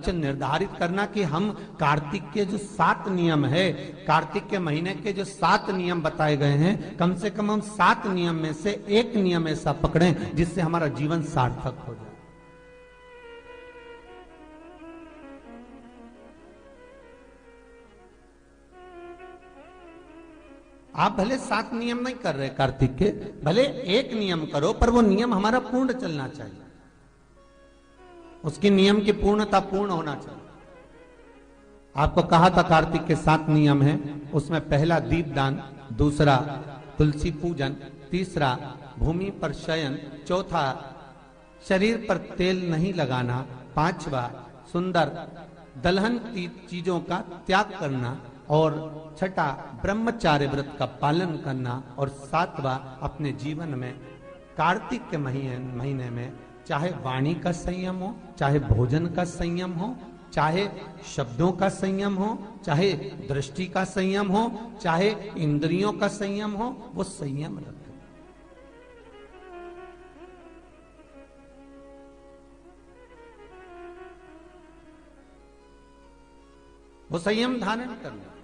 लक्ष्य निर्धारित करना कि हम कार्तिक के जो 7 नियम है, कार्तिक के महीने के जो 7 नियम बताए गए हैं, कम से कम हम 7 नियम में से एक नियम ऐसा पकड़ें जिससे हमारा जीवन सार्थक हो जाए। आप भले 7 नियम नहीं कर रहे कार्तिक के, भले एक नियम करो, पर वो नियम हमारा पूर्ण चलना चाहिए, उसकी नियम की पूर्णता पूर्ण होना चाहिए। आपको कहा था कार्तिक के 7 नियम हैं, उसमें पहला दीपदान, दूसरा तुलसी पूजन, तीसरा भूमि पर शयन, चौथा शरीर पर तेल नहीं लगाना, पांचवा सुंदर दलहन चीजों का त्याग करना, और छठा ब्रह्मचार्य व्रत का पालन करना, और सातवां अपने जीवन में कार्तिक के महीने में चाहे वाणी का संयम हो, चाहे भोजन का संयम हो, चाहे शब्दों का संयम हो, चाहे दृष्टि का संयम हो, चाहे इंद्रियों का संयम हो, वो संयम रखें। वो संयम धारण करना।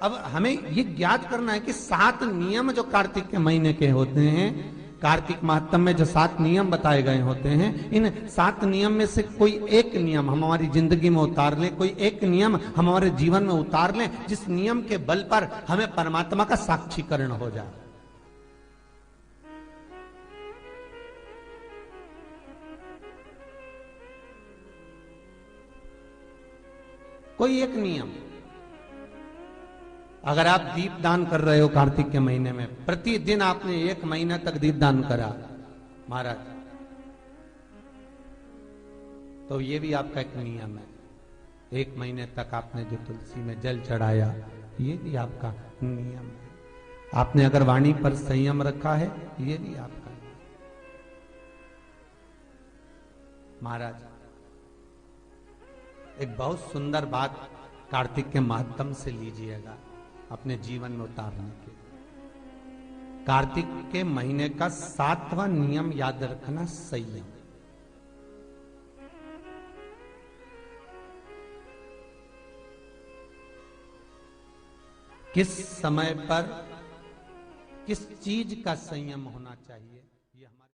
अब हमें ये ज्ञात करना है कि 7 नियम जो कार्तिक के महीने के होते हैं, कार्तिक माहात्म्य में जो 7 नियम बताए गए होते हैं, इन 7 नियम में से कोई एक नियम हम हमारी जिंदगी में उतार लें, कोई एक नियम हम हमारे जीवन में उतार लें, जिस नियम के बल पर हमें परमात्मा का साक्षीकरण हो जाए। कोई एक नियम। अगर आप दीप दान कर रहे हो कार्तिक के महीने में, प्रतिदिन आपने 1 महीने तक दीप दान करा महाराज, तो ये भी आपका एक नियम है। 1 महीने तक आपने जो तुलसी में जल चढ़ाया, ये भी आपका नियम है। आपने अगर वाणी पर संयम रखा है, ये भी आपका महाराज। एक बहुत सुंदर बात कार्तिक के माध्यम से लीजिएगा अपने जीवन में उतारने के। कार्तिक के महीने का 7वां नियम याद रखना, संयम। किस समय पर किस चीज का संयम होना चाहिए, ये हमारे